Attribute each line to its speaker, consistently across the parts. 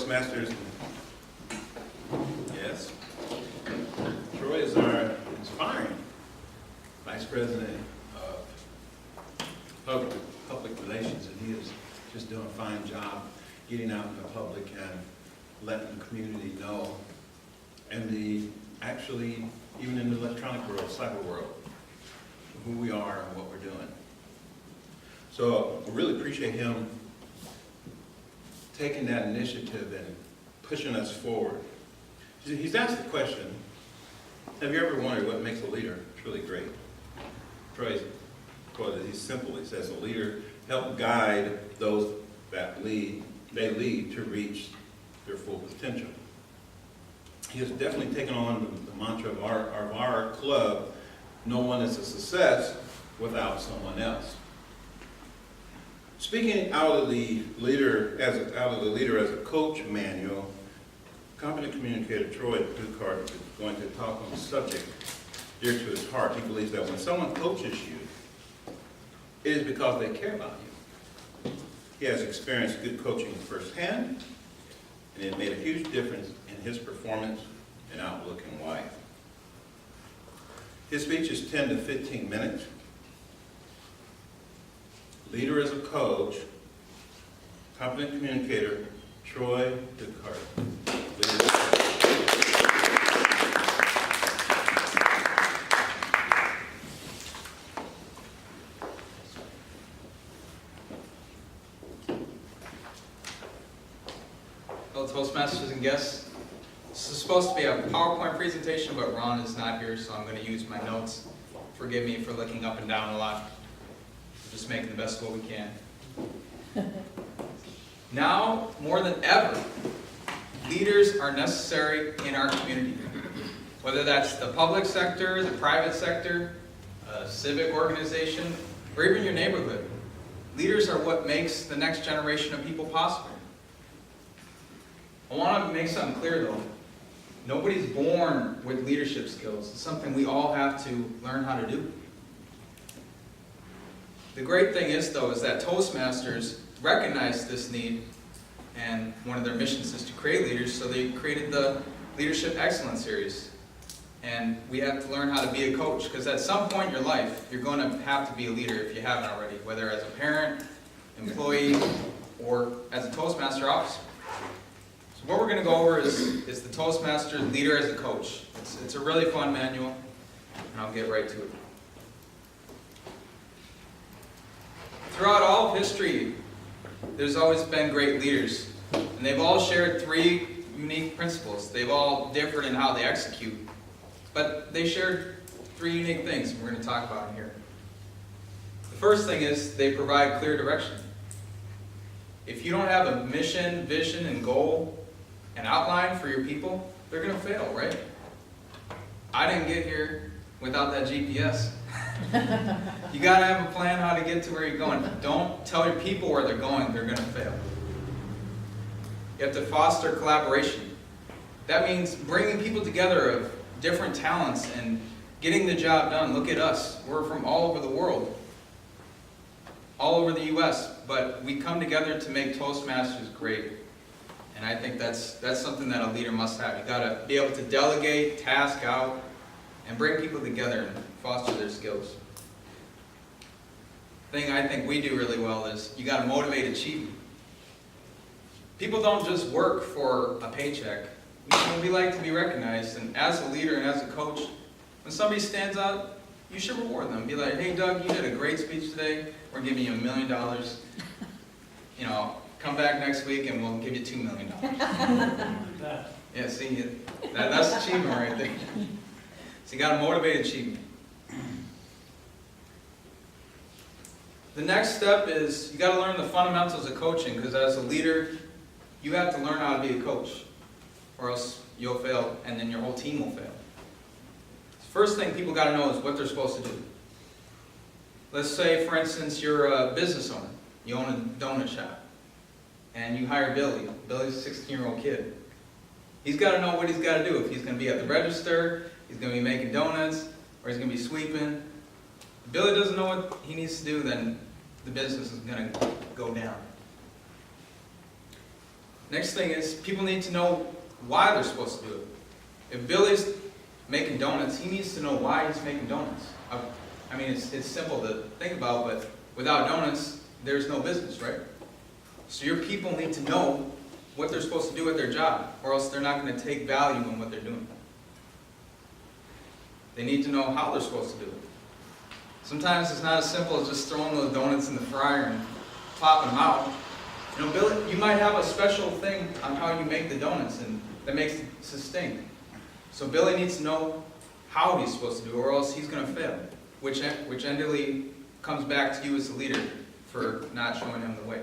Speaker 1: Toastmasters. Yes. Troy is our inspiring Vice President of Public Relations, and he is just doing a fine job getting out in the public and letting the community know, and actually, even in the electronic world, cyber world, who we are and what we're doing. So I really appreciate him taking that initiative and pushing us forward. He's asked the question, have you ever wondered what makes a leader truly great? Troy's quote is, he's simple. He says, a leader helps guide those that they lead to reach their full potential. He has definitely taken on the mantra of our club, no one is a success without someone else. Speaking out of the leader as a coach manual, competent communicator Troy Ducart is going to talk on a subject dear to his heart. He believes that when someone coaches you, it is because they care about you. He has experienced good coaching firsthand, and it made a huge difference in his performance and outlook in life. His speech is 10 to 15 minutes. Leader as a coach, competent communicator, Troy Ducart.
Speaker 2: Hello, Toastmasters and guests. This is supposed to be a PowerPoint presentation, but Ron is not here, so I'm going to use my notes. Forgive me for looking up and down a lot. We're just making the best of what we can. Now, more than ever, leaders are necessary in our community. Whether that's the public sector, the private sector, a civic organization, or even your neighborhood. Leaders are what makes the next generation of people possible. I want to make something clear though. Nobody's born with leadership skills. It's something we all have to learn how to do. The great thing is though, is that Toastmasters recognized this need, and one of their missions is to create leaders, so they created the Leadership Excellence Series. And we have to learn how to be a coach, because at some point in your life, you're going to have to be a leader if you haven't already, whether as a parent, employee, or as a Toastmaster officer. So what we're going to go over is the Toastmaster Leader as a Coach. It's a really fun manual, and I'll get right to it. Throughout all of history, there's always been great leaders, and they've all shared three unique principles. They've all differed in how they execute, but they shared three unique things we're going to talk about here. The first thing is they provide clear direction. If you don't have a mission, vision, and goal, and outline for your people, they're going to fail, right? I didn't get here without that GPS. You got to have a plan how to get to where you're going. Don't tell your people where they're going to fail. You have to foster collaboration. That means bringing people together of different talents and getting the job done. Look at us. We're from all over the world, all over the U.S., but we come together to make Toastmasters great. And I think that's something that a leader must have. You got to be able to delegate, task out, and bring people together and foster their skills. The thing I think we do really well is you got to motivate achievement. People don't just work for a paycheck. We like to be recognized, and as a leader and as a coach, when somebody stands out, you should reward them. Be like, hey Doug, you did a great speech today. We're giving you $1 million. You know, come back next week and we'll give you $2 million. Yeah, see, that's achievement right there. So you got to motivate achievement. The next step is you got to learn the fundamentals of coaching, because as a leader, you have to learn how to be a coach, or else you'll fail, and then your whole team will fail. The first thing people got to know is what they're supposed to do. Let's say, for instance, you're a business owner. You own a donut shop, and you hire Billy. Billy's a 16-year-old kid. He's got to know what he's got to do. If he's going to be at the register, he's going to be making donuts, or he's going to be sweeping. If Billy doesn't know what he needs to do, then the business is going to go down. Next thing is people need to know why they're supposed to do it. If Billy's making donuts, he needs to know why he's making donuts. I mean, it's simple to think about, but without donuts, there's no business, right? So your people need to know what they're supposed to do at their job, or else they're not going to take value in what they're doing. They need to know how they're supposed to do it. Sometimes it's not as simple as just throwing those donuts in the fryer and popping them out. You know, Billy, you might have a special thing on how you make the donuts, and that makes it distinct. So Billy needs to know how he's supposed to do it, or else he's going to fail, which endally comes back to you as the leader for not showing him the way.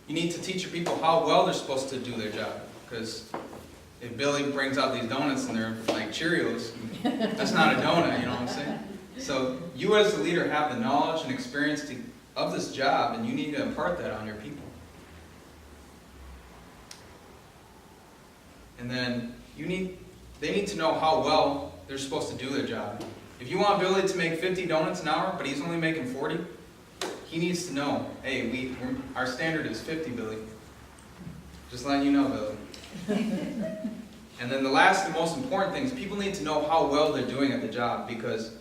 Speaker 2: You need to teach your people how well they're supposed to do their job, because if Billy brings out these donuts and they're like Cheerios, that's not a donut, you know what I'm saying? So you as the leader have the knowledge and experience of this job, and you need to impart that on your people. And then they need to know how well they're supposed to do their job. If you want Billy to make 50 donuts an hour, but he's only making 40, he needs to know, hey, our standard is 50, Billy. Just letting you know, Billy. And then the last and most important thing is people need to know how well they're doing at the job, because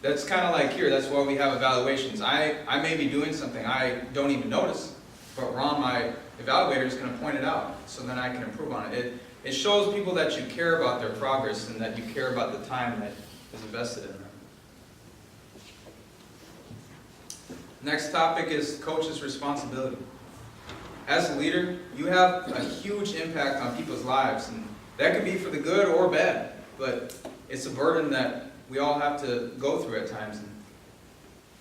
Speaker 2: that's kind of like here. That's why we have evaluations. I may be doing something I don't even notice, but Ron, my evaluator, is going to point it out, so then I can improve on it. It shows people that you care about their progress and that you care about the time that is invested in them. Next topic is coach's responsibility. As a leader, you have a huge impact on people's lives, and that could be for the good or bad, but it's a burden that we all have to go through at times. And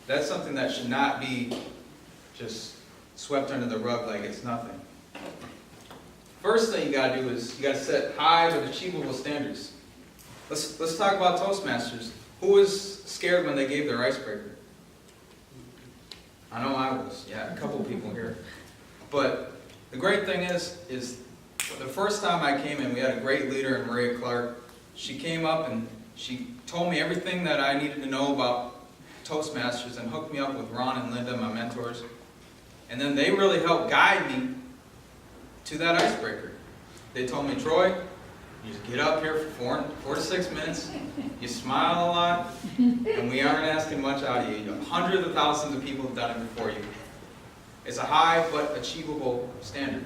Speaker 2: that's something that should not be just swept under the rug like it's nothing. First thing you got to do is you got to set high but achievable standards. Let's talk about Toastmasters. Who was scared when they gave their icebreaker? I know I was. Yeah, a couple people here. But the great thing is the first time I came in, we had a great leader in Maria Clark. She came up and she told me everything that I needed to know about Toastmasters and hooked me up with Ron and Linda, my mentors. And then they really helped guide me to that icebreaker. They told me, Troy, you just get up here for 4 to 6 minutes, you smile a lot, and we aren't asking much out of you. Hundreds of thousands of people have done it before you. It's a high but achievable standard.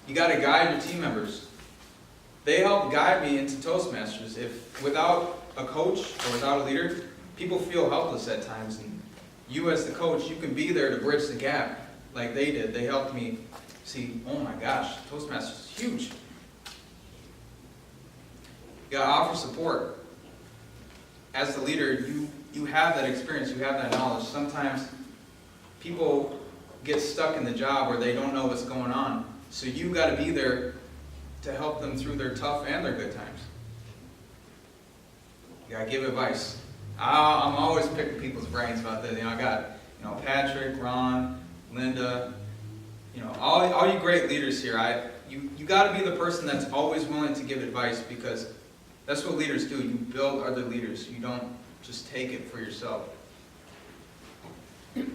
Speaker 2: You got to guide your team members. They help guide me into Toastmasters. If without a coach or without a leader, people feel helpless at times. And you as the coach, you can be there to bridge the gap like they did. They helped me see, oh my gosh, Toastmasters is huge. You got to offer support. As the leader, you have that experience, you have that knowledge. Sometimes people get stuck in the job where they don't know what's going on. So you got to be there to help them through their tough and their good times. You got to give advice. I'm always picking people's brains about this. I got Patrick, Ron, Linda, all you great leaders here. You got to be the person that's always willing to give advice, because that's what leaders do. You build other leaders. You don't just take it for yourself. And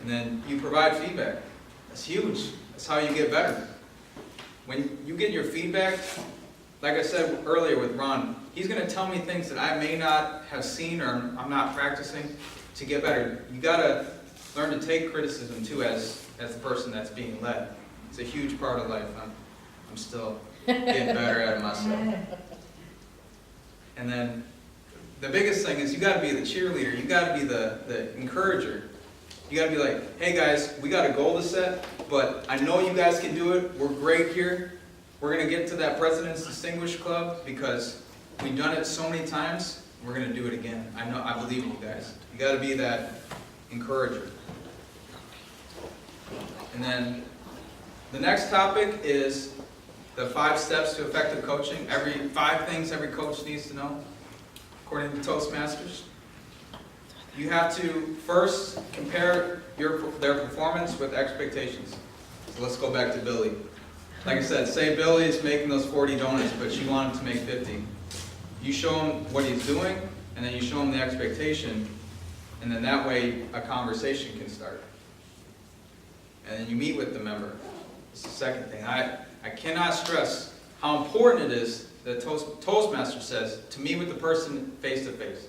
Speaker 2: then you provide feedback. That's huge. That's how you get better. When you get your feedback, like I said earlier with Ron, he's going to tell me things that I may not have seen or I'm not practicing to get better. You got to learn to take criticism too as the person that's being led. It's a huge part of life. I'm still getting better at it myself. And then the biggest thing is you got to be the cheerleader. You got to be the encourager. You got to be like, hey guys, we got a goal to set, but I know you guys can do it. We're great here. We're going to get to that President's Distinguished Club because we've done it so many times. We're going to do it again. I believe in you guys. You got to be that encourager. And then the next topic is the 5 steps to effective coaching. 5 things every coach needs to know, according to Toastmasters. You have to first compare their performance with expectations. So let's go back to Billy. Like I said, say Billy is making those 40 donuts, but you want him to make 50. You show him what he's doing, and then you show him the expectation, and then that way a conversation can start. and then you meet with the member. That's the second thing. I cannot stress how important it is that Toastmasters says to meet with the person face to face,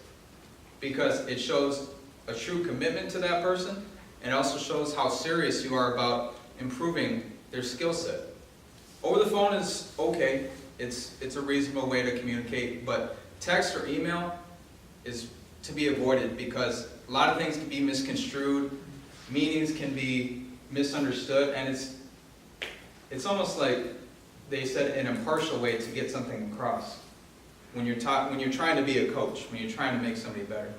Speaker 2: because it shows a true commitment to that person, and it also shows how serious you are about improving their skill set. Over the phone is okay, it's a reasonable way to communicate, but text or email is to be avoided because a lot of things can be misconstrued, meanings can be misunderstood, and it's almost like they said an impartial way to get something across when you're trying to be a coach, when you're trying to make somebody better.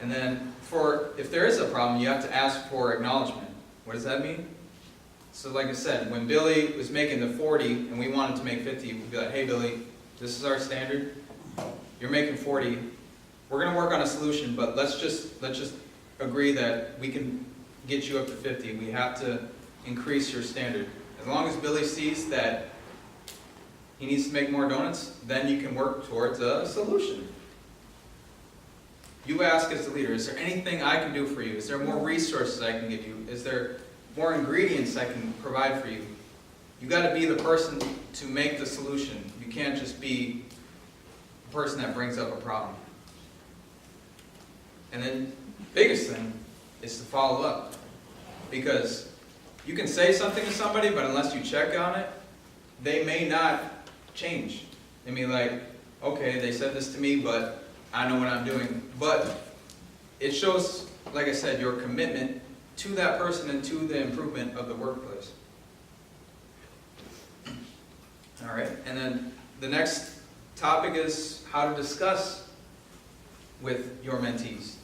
Speaker 2: And then if there is a problem, you have to ask for acknowledgement. What does that mean? So like I said, when Billy was making the 40 and we wanted to make 50, we'd be like, hey Billy, this is our standard. You're making 40. We're going to work on a solution, but let's just agree that we can get you up to 50. We have to increase your standard. As long as Billy sees that he needs to make more donuts, then you can work towards a solution. You ask as the leader, is there anything I can do for you? Is there more resources I can give you? Is there more ingredients I can provide for you? You got to be the person to make the solution. You can't just be the person that brings up a problem. And then biggest thing is to follow up. Because you can say something to somebody, but unless you check on it, they may not change. They may be like, okay, they said this to me, but I know what I'm doing. But it shows, like I said, your commitment to that person and to the improvement of the workplace. All right, and then the next topic is how to discuss with your mentees.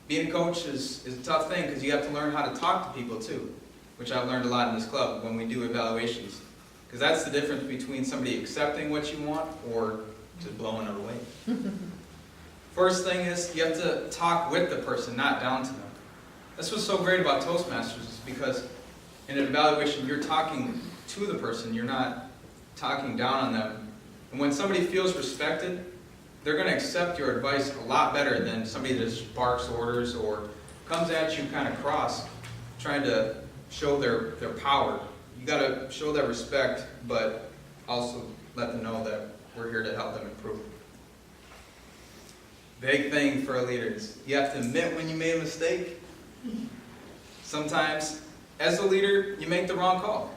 Speaker 2: Being a coach is a tough thing because you have to learn how to talk to people too, which I've learned a lot in this club when we do evaluations. Because that's the difference between somebody accepting what you want or just blowing it away. First thing is you have to talk with the person, not down to them. That's what's so great about Toastmasters is because in an evaluation you're talking to the person, you're not talking down on them. And when somebody feels respected, they're going to accept your advice a lot better than somebody that just barks orders or comes at you kind of cross, trying to show their power. You got to show that respect, but also let them know that we're here to help them improve. Big thing for leaders. You have to admit when you made a mistake. Sometimes, as a leader, you make the wrong call.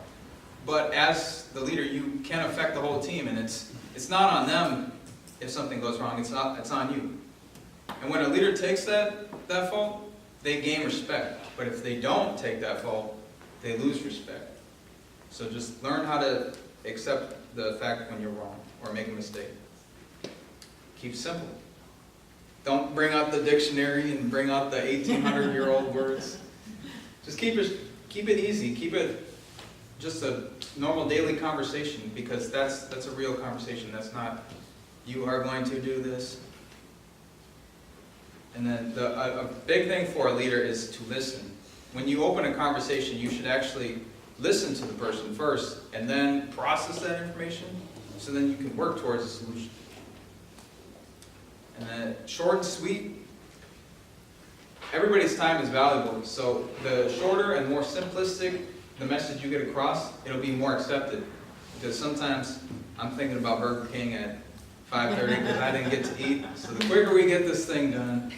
Speaker 2: But as the leader, you can affect the whole team, and it's not on them if something goes wrong. It's on you. And when a leader takes that fault, they gain respect. But if they don't take that fault, they lose respect. So just learn how to accept the fact when you're wrong or make a mistake. Keep it simple. Don't bring out the dictionary and bring out the 1,800-year-old words. Just keep it easy. Keep it just a normal daily conversation, because that's a real conversation. That's not, you are going to do this. And then a big thing for a leader is to listen. When you open a conversation, you should actually listen to the person first and then process that information so then you can work towards a solution. And then short and sweet. Everybody's time is valuable, so the shorter and more simplistic the message you get across, it'll be more accepted. Because sometimes I'm thinking about Burger King at 5:30 because I didn't get to eat. So the quicker we get this thing done,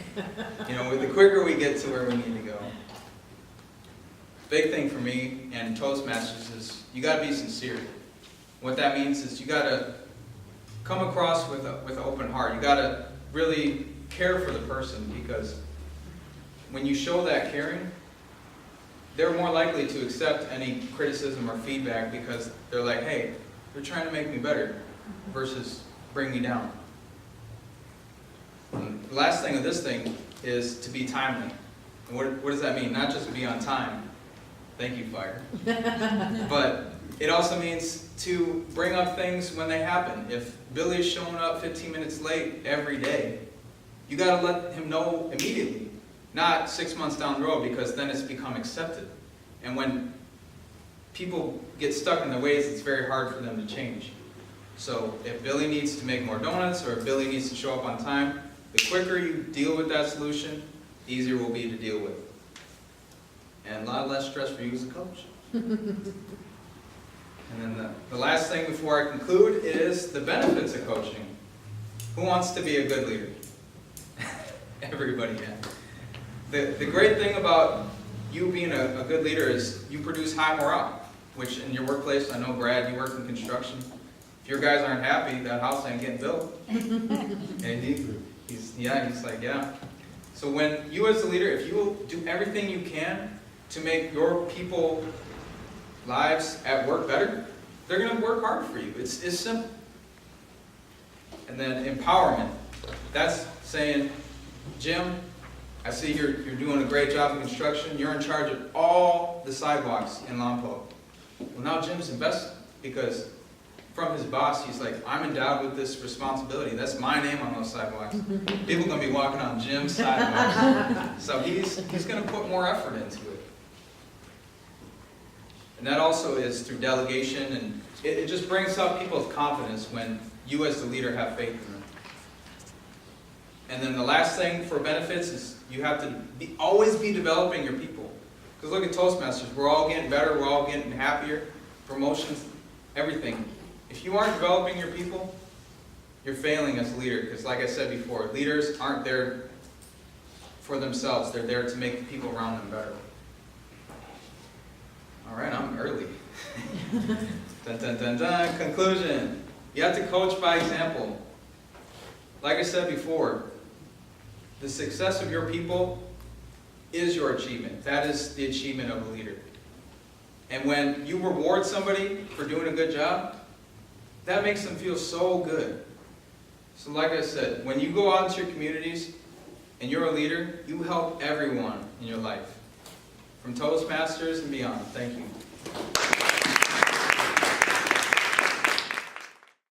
Speaker 2: the quicker we get to where we need to go. Big thing for me and Toastmasters is you got to be sincere. What that means is you got to come across with an open heart. You got to really care for the person, because when you show that caring, they're more likely to accept any criticism or feedback because they're like, hey, they're trying to make me better versus bring me down. And the last thing of this thing is to be timely. And what does that mean? Not just to be on time. Thank you, fire. But it also means to bring up things when they happen. If Billy's showing up 15 minutes late every day, you got to let him know immediately. Not 6 months down the road, because then it's become accepted. And when people get stuck in their ways, it's very hard for them to change. So if Billy needs to make more donuts, or if Billy needs to show up on time, the quicker you deal with that solution, easier it will be to deal with. And a lot less stress for you as a coach. And then the last thing before I conclude is the benefits of coaching. Who wants to be a good leader? Everybody can. The great thing about you being a good leader is you produce high morale, which in your workplace, I know Brad, you work in construction. If your guys aren't happy, that house ain't getting built. And he's like, yeah. So when you as the leader, if you will do everything you can to make your people lives at work better, they're going to work hard for you. It's simple. And then empowerment. That's saying, Jim, I see you're doing a great job in construction. You're in charge of all the sidewalks in Lompoc. Well, now Jim's invested because from his boss, he's like, I'm endowed with this responsibility. That's my name on those sidewalks. People are going to be walking on Jim's sidewalks. So he's going to put more effort into it. And that also is through delegation, and it just brings up people's confidence when you as the leader have faith in them. And then the last thing for benefits is you have to always be developing your people. Because look at Toastmasters, we're all getting better, we're all getting happier, promotions, everything. If you aren't developing your people, you're failing as a leader. Because like I said before, leaders aren't there for themselves, they're there to make the people around them better. All right, I'm early. Dun, dun, dun, dun. Conclusion. You have to coach by example. Like I said before, the success of your people is your achievement. That is the achievement of a leader. And when you reward somebody for doing a good job, that makes them feel so good. So like I said, when you go out into your communities and you're a leader, you help everyone in your life. From Toastmasters and beyond. Thank you.